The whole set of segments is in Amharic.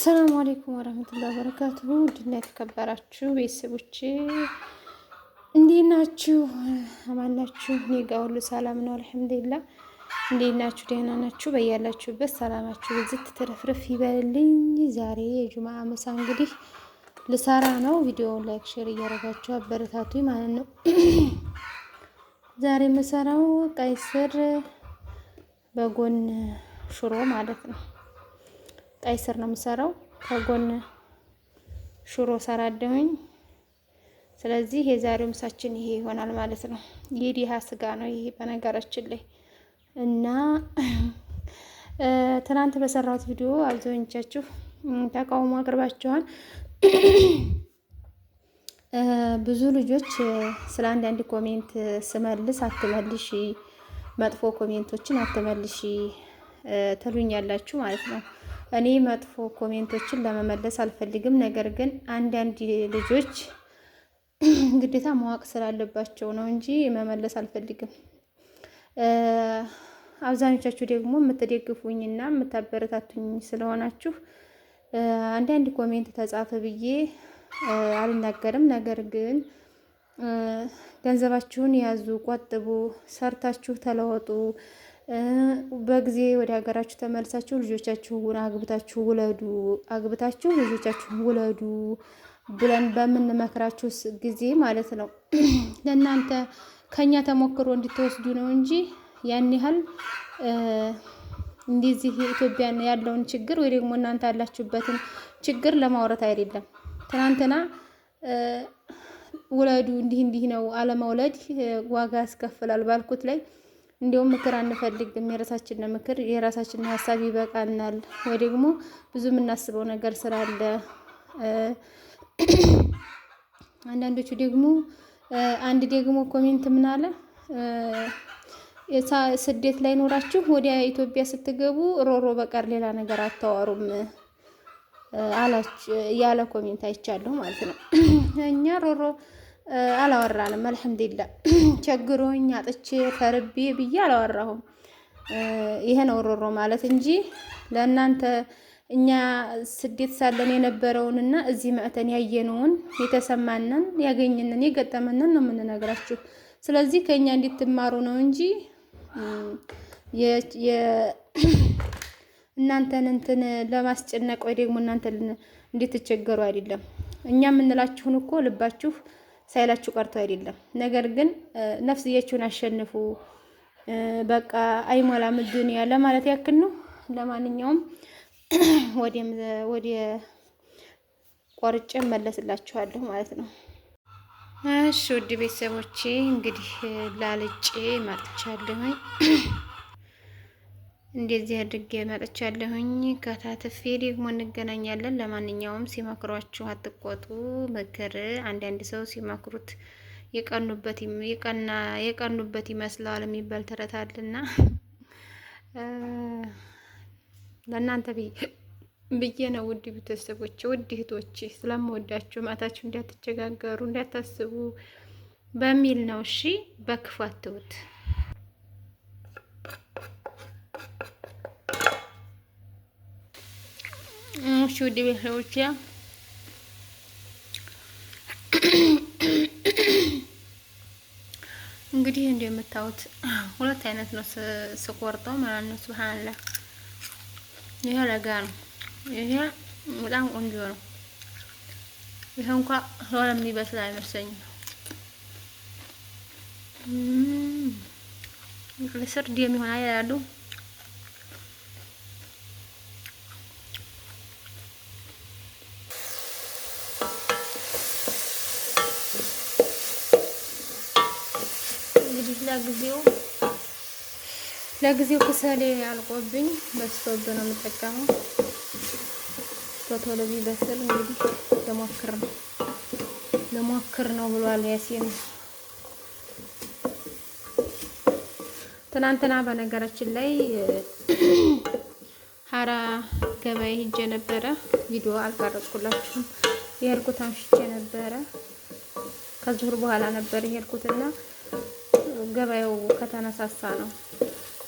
አሰላሙ አለይኩም ወራህመቱላሂ ወበረካቱሁ። ውድና የተከበራችሁ ቤተሰቦቼ እንዴት ናችሁ? አማን ናችሁ? እኔ ጋር ሁሉ ሰላም ነው አልሐምዱሊላህ። እንዴት ናችሁ? ደህና ናችሁ? በያላችሁበት ሰላማችሁ ብዝት ትረፍረፍ ይበልልኝ። ዛሬ የጁማ ምሳ እንግዲህ ልሰራ ነው። ቪዲዮውን ላይክ ሼር እያደረጋችሁ አበረታቱኝ ማለት ነው። ዛሬ የምሰራው ቀይ ስር በጎን ሽሮ ማለት ነው። ቀይ ስር ነው የምሰራው፣ ከጎን ሽሮ ሰራደሁኝ። ስለዚህ የዛሬው ምሳችን ይሄ ይሆናል ማለት ነው። የዲሃ ስጋ ነው ይሄ በነገራችን ላይ እና ትናንት በሰራሁት ቪዲዮ አብዛኞቻችሁ ተቃውሞ አቅርባችኋል። ብዙ ልጆች ስለ አንዳንድ ኮሜንት ስመልስ አትመልሺ፣ መጥፎ ኮሜንቶችን አትመልሺ ትሉኛላችሁ ማለት ነው። እኔ መጥፎ ኮሜንቶችን ለመመለስ አልፈልግም። ነገር ግን አንዳንድ ልጆች ግዴታ ማወቅ ስላለባቸው ነው እንጂ መመለስ አልፈልግም። አብዛኞቻችሁ ደግሞ የምትደግፉኝና የምታበረታቱኝ ስለሆናችሁ አንዳንድ ኮሜንት ተጻፈ ብዬ አልናገርም። ነገር ግን ገንዘባችሁን ያዙ፣ ቆጥቡ፣ ሰርታችሁ ተለወጡ፣ በጊዜ ወደ ሀገራችሁ ተመልሳችሁ ልጆቻችሁን አግብታችሁ ውለዱ፣ አግብታችሁ ልጆቻችሁን ውለዱ ብለን በምንመክራችሁ ጊዜ ማለት ነው ለእናንተ ከኛ ተሞክሮ እንድትወስዱ ነው እንጂ ያን ያህል እንደዚህ ኢትዮጵያን ያለውን ችግር ወይ ደግሞ እናንተ ያላችሁበትን ችግር ለማውራት አይደለም። ትናንትና ውለዱ እንዲህ ነው፣ አለመውለድ ዋጋ ያስከፍላል ባልኩት ላይ እንዲሁም ምክር አንፈልግም፣ የራሳችንን ምክር የራሳችንን ሀሳብ ይበቃናል፣ ወይ ደግሞ ብዙ የምናስበው ነገር ስላለ አንዳንዶቹ ደግሞ አንድ ደግሞ ኮሜንት ምን አለ፣ ስደት ላይ ኖራችሁ ወደ ኢትዮጵያ ስትገቡ ሮሮ በቀር ሌላ ነገር አታወሩም አላችሁ ያለ ኮሜንት አይቻለሁ ማለት ነው። እኛ ሮሮ አላወራንም አልሐምዱሊላህ። ቸግሮኝ አጥቼ ተርቤ ብዬ አላወራሁም። ይሄ ነው ሮሮ ማለት እንጂ ለእናንተ እኛ ስደት ሳለን የነበረውንና እዚህ መእተን ያየነውን የተሰማንን ያገኘንን የገጠመንን ነው የምንነግራችሁ። ስለዚህ ከኛ እንድትማሩ ነው እንጂ እናንተን እንትን ለማስጨነቅ ወይ ደግሞ እናንተ እንድትቸገሩ አይደለም። እኛ የምንላችሁን እኮ ልባችሁ ሳይላችሁ ቀርቶ አይደለም። ነገር ግን ነፍስያችሁን አሸንፉ፣ በቃ አይሞላም ዱንያ ለማለት ያክል ነው። ለማንኛውም ወደ ቆርጬ መለስላችኋለሁ ማለት ነው። እሺ ውድ ቤተሰቦቼ እንግዲህ ላልጬ መጥቻለሁኝ። እንደዚህ አድርጌ መጥቻለሁኝ። ከታትፌ ደግሞ እንገናኛለን። ለማንኛውም ሲመክሯችሁ አትቆጡ። ምክር አንዳንድ ሰው ሲመክሩት የቀኑበት ይመስለዋል የሚባል ተረት አለና ለእናንተ ብዬ ነው ውድ ቤተሰቦቼ፣ ውድ እህቶቼ ስለምወዳችሁ ማታችሁ እንዳትቸጋገሩ እንዳታስቡ በሚል ነው። እሺ በክፉ አትውት። እሺ ውድ ቤተሰቦቼ እንግዲህ እንደምታዩት ሁለት አይነት ነው ስቆርጠው ማለት ነው። ሱብሃንአላህ ይሄ ለጋ ነው። ይሄ በጣም ቆንጆ ነው። ይሄ እንኳን ሆለም የሚበስል አይመስለኝም። ለስር ደም ይሆናል ያሉ እንግዲህ ለጊዜው ክሰሌ አልቆብኝ በስቶብ ነው የምጠቀመው። ቶሎ ቢበስል እንግዲህ ለሞክር ነው ብሏል ያሲን። ትናንትና በነገራችን ላይ ሀራ ገበያ ሄጄ ነበረ። ቪዲዮ አልቀረጽኩላችሁም። የሄድኩት አምሽቼ ነበረ። ከዙር በኋላ ነበር የሄድኩትና ገበያው ከተነሳሳ ነው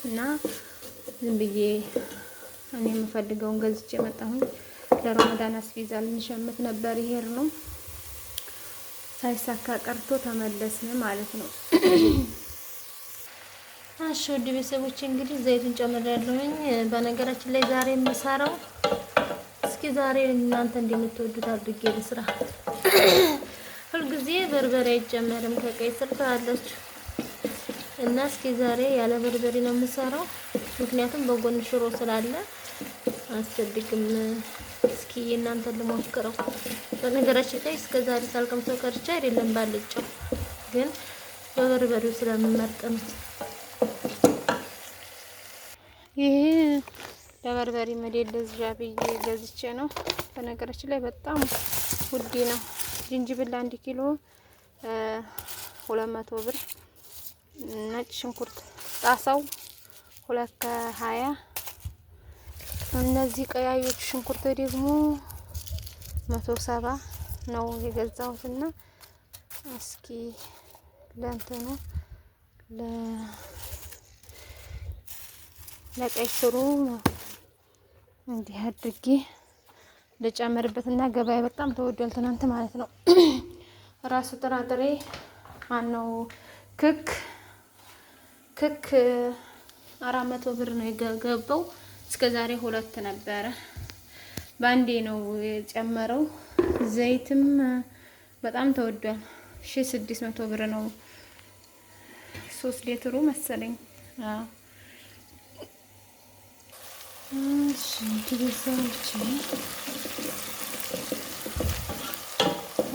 እና ዝም ብዬ እኔ የምፈልገውን ገዝቼ መጣሁኝ። ለረመዳን አስቤዛ ልንሸምት ነበር ይሄር ነው ሳይሳካ ቀርቶ ተመለስን ማለት ነው። እሺ ውድ ቤተሰቦች እንግዲህ ዘይቱን ጨምሬያለሁኝ። በነገራችን ላይ ዛሬ የምሰራው እስኪ ዛሬ እናንተ እንደምትወዱት አድርጌ ልስራ። ሁልጊዜ በርበሬ አይጨመርም ከቀይ ስር ትላላችሁ እና እስኪ ዛሬ ያለ በርበሬ ነው የምሰራው። ምክንያቱም በጎን ሽሮ ስላለ አስፈልግም። እስኪ እናንተ ልሞክረው። በነገራችን ላይ እስከ ዛሬ ሳልቀምሰው ቀርቼ አይደለም ባልጫው፣ ግን በበርበሬው ስለምመርጥ ነው። ይሄ ለበርበሬ መደለዝ ብዬ ገዝቼ ነው። በነገራችን ላይ በጣም ውድ ነው። ዝንጅብል 1 ኪሎ 200 ብር፣ ነጭ ሽንኩርት ጣሳው 220። እነዚህ ቀያዮች ሽንኩርት ደግሞ 170 ነው የገዛሁትና እስኪ ለእንትኑ ለቀይ ስሩ እንዲህ አድርጌ ልጨምርበትና ገበያ በጣም ተወዷል ትናንት ማለት ነው። ራሱ ጥራጥሬ ማነው ክክ 400 ብር ነው የገባው። እስከዛሬ 2 ነበረ። ባንዴ ነው የጨመረው። ዘይትም በጣም ተወዷል። 1600 ብር ነው 3 ሊትሩ መሰለኝ። እሺ ቤተሰቦች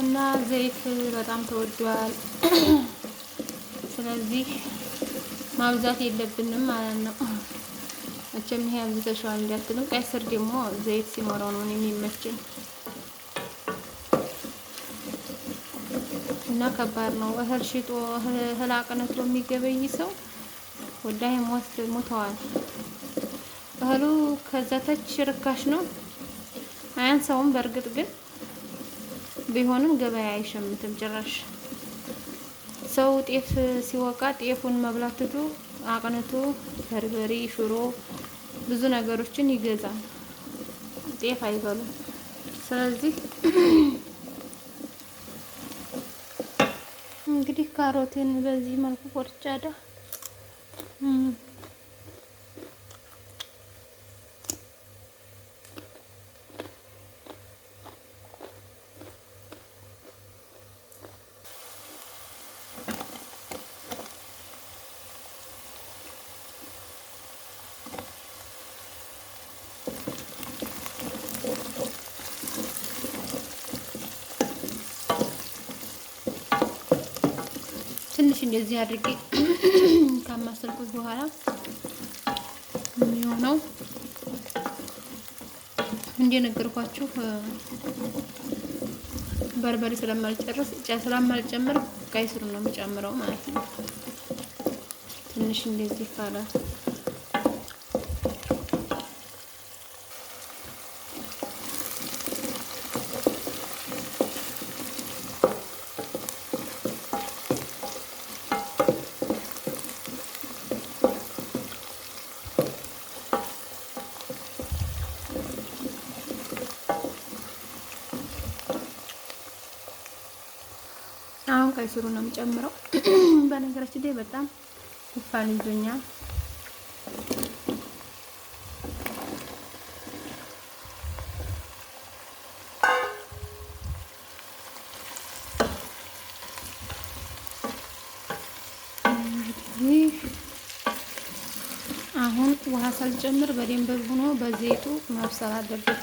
እና ዘይት በጣም ተወዷል። ስለዚህ ማብዛት የለብንም ማለት ነው። መቼም ይሄ አብዝተሽዋል እንዳትሉም። ቀይ ስር ደግሞ ዘይት ሲኖረው ነው የሚመቸኝ እና ከባድ ነው። እህል ሽጦ እህል አቅንቶ የሚገበይ ሰው ወዳይ ሞተዋል። እህሉ ከዛተች ርካሽ ነው አያንሳውም። በእርግጥ ግን ቢሆንም ገበያ አይሸምትም ጭራሽ። ሰው ጤፍ ሲወቃ ጤፉን መብላት ትቶ አቅንቶ በርበሬ፣ ሽሮ ብዙ ነገሮችን ይገዛል። ጤፍ አይበሉም። ስለዚህ እንግዲህ ካሮትን በዚህ መልኩ ቆርጫለሁ። ትንሽ እንደዚህ አድርጌ ካማሰልኩት በኋላ የሚሆነው እንደነገርኳችሁ በርበሬ ስለማልጨምር ቀይ ስሩ ነው የምጨምረው ማለት ነው። ትንሽ እንደዚህ ካለ አሁን ቀይ ስሩ ነው የምጨምረው። በነገራችን ላይ በጣም ጉንፋን ይዞኛል። አሁን ውሃ ሳልጨምር በደንብ ሆኖ በዘይቱ መብሰል አለበት።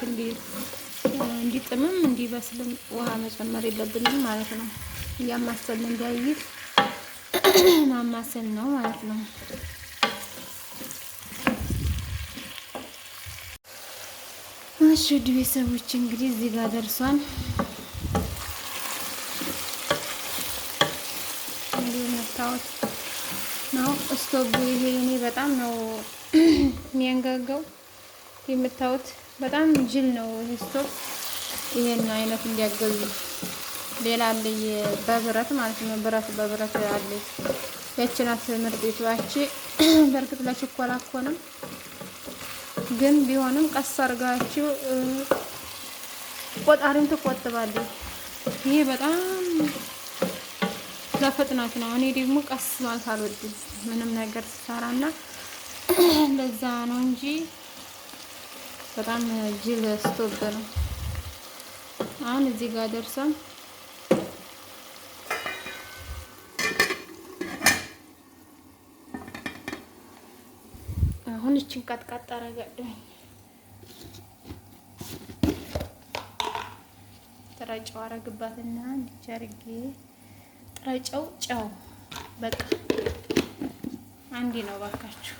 እንዲጥምም እንዲበስልም ውሃ መጨመር የለብንም ማለት ነው። እያማሰልን እንዳይይዝ ማማሰል ነው ማለት ነው። እሺ ውድ ቤተሰቦች እንግዲህ እዚህ ጋር ደርሷል። እንግዲህ መታወት ነው ስቶቡ። ይሄ እኔ በጣም ነው የሚያንጋጋው። የምታዩት በጣም ጅል ነው ይሄ ስቶብ። ይሄን አይነት እንዲያገዙ ሌላ አለ በብረት ማለት ነው። ብረት በብረት አለ። ያችናት ምርጥ ባቺ በርግጥ ለችኮላ እኮ ነው፣ ግን ቢሆንም ቀስ አድርጋችሁ ቆጣሪም ትቆጥባለች። ይሄ በጣም ለፍጥነት ነው። እኔ ደግሞ ቀስ ማለት አልወድም ምንም ነገር ስሰራና ለዛ ነው እንጂ በጣም ጅል ስቶብ ነው። አሁን እዚህ ጋር ደርሷል። አሁን እቺን ቀጥቀጥ አረጋለሁ። ጥረጨው አረግባትና እንዲቻርጌ ጥረጨው ጨው በቃ አንዲ ነው ባካችሁ።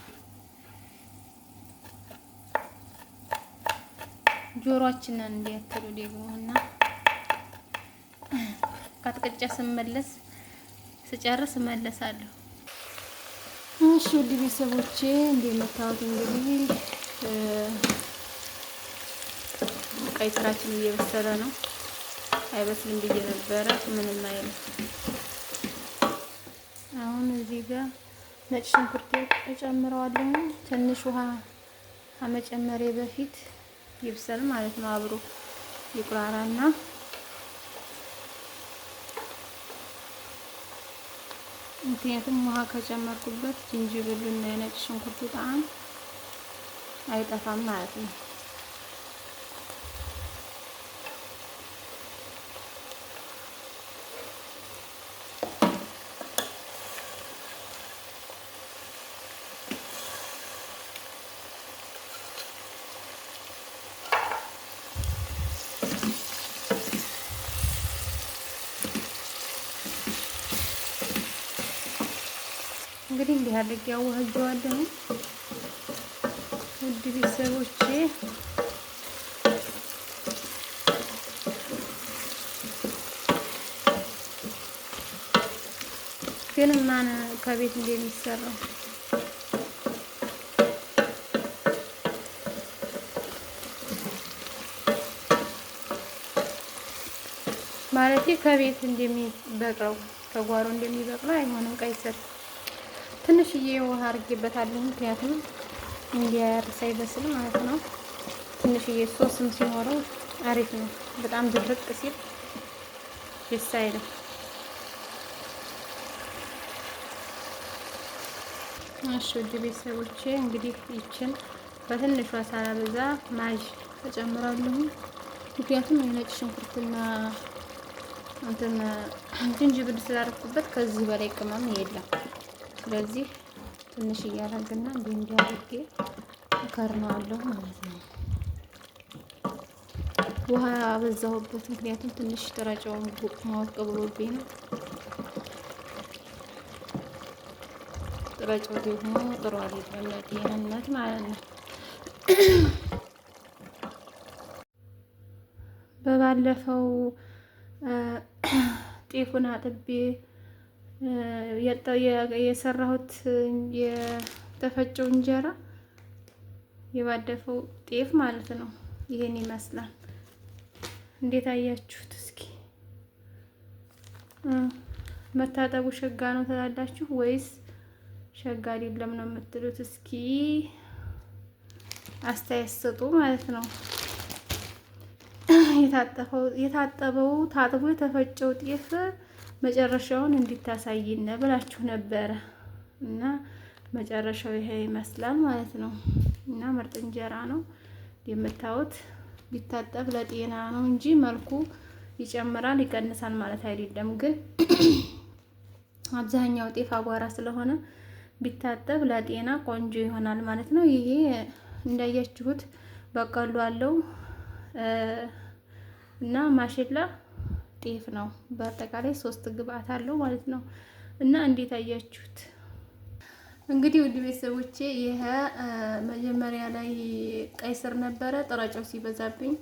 ጆሮአችንን እንዲያተሉ ደግሞና ቀጥቅጬ ስጨርስ እመለሳለሁ። እሺ ውድ ቤተሰቦቼ እንደምታዩት እንግዲህ ቀይ ስራችን እየበሰለ ነው። አይበስልም ብዬ ነበረ፣ ምንም አይልም። አሁን እዚህ ጋር ነጭ ሽንኩርት እጨምረዋለሁ። ትንሽ ውሃ ከመጨመሬ በፊት ይብሰል ማለት ነው። አብሮ ይቁራራና ምክንያቱም ውሃ ከጨመርኩበት ዝንጅብሉና የነጭ ሽንኩርቱ ጣዕም አይጠፋም ማለት ነው። እንግዲህ እንዲህ አድርጌ አዋህጀዋለሁ። ውድ ቤተሰቦቼ ግን ማን ከቤት እንደሚሰራው ማለቴ ከቤት እንደሚበቅለው ከጓሮ እንደሚበቅለው አይሆንም። ቀይ ስር ትንሽዬ ውሃ አድርጌበታለሁ፣ ምክንያቱም እንዲያርስ አይበስል ማለት ነው። ትንሽዬ ሶስም ሲኖረው አሪፍ ነው። በጣም ድርቅ ሲል ደስ አይልም። እሺ ውድ ቤተሰቦቼ እንግዲህ ይችን በትንሿ ሳላበዛ ማጅ ተጨምራለሁ። ምክንያቱም የነጭ ሽንኩርትና እንትን ዝንጅብል ስላደረኩበት ከዚህ በላይ ቅመም የለም። ስለዚህ ትንሽ እያደረግና እንዲያደርጌ እከርነዋለሁ ማለት ነው። ውሃ አበዛሁበት፣ ምክንያቱም ትንሽ ጥረጫውን ማወቅ ብሎብኝ ነው። ጥረጫው ደግሞ ጥሩ አይደለም ለጤንነት ማለት ነው። በባለፈው ጤፉን አጥቤ የሰራሁት የተፈጨው እንጀራ የባለፈው ጤፍ ማለት ነው። ይሄን ይመስላል። እንዴት አያችሁት? እስኪ መታጠቡ ሸጋ ነው ትላላችሁ ወይስ ሸጋ አይደለም ነው የምትሉት? እስኪ አስተያየት ስጡ ማለት ነው። የታጠበው ታጥቦ የተፈጨው ጤፍ መጨረሻውን እንዲታሳይነ ብላችሁ ነበረ እና መጨረሻው ይሄ ይመስላል ማለት ነው። እና ምርጥ እንጀራ ነው የምታዩት። ቢታጠብ ለጤና ነው እንጂ መልኩ ይጨምራል ይቀንሳል ማለት አይደለም። ግን አብዛኛው ጤፍ አቧራ ስለሆነ ቢታጠብ ለጤና ቆንጆ ይሆናል ማለት ነው። ይሄ እንዳያችሁት በቀሉ አለው እና ማሽላ ጤፍ ነው። በአጠቃላይ 3 ግብአት አለው ማለት ነው። እና እንዴት አያችሁት? እንግዲህ ውድ ቤተሰቦቼ ይሄ መጀመሪያ ላይ ቀይ ስር ነበረ። ጥረጫው ሲበዛብኝ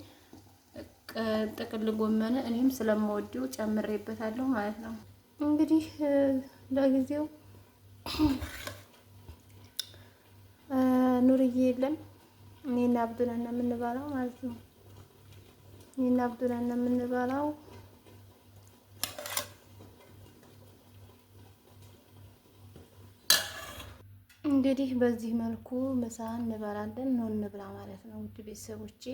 ጥቅል ጎመን እኔም ስለምወደው ጨምሬበታለሁ ማለት ነው። እንግዲህ ለጊዜው ኑርዬ የለም፣ እኔና አብዱ ነን የምንበላው ማለት ነው። እኔና አብዱ ነን የምንበላው። እንግዲህ በዚህ መልኩ ምሳ እንበላለን ነው እንብላ ማለት ነው። ውድ ቤተሰቦቼ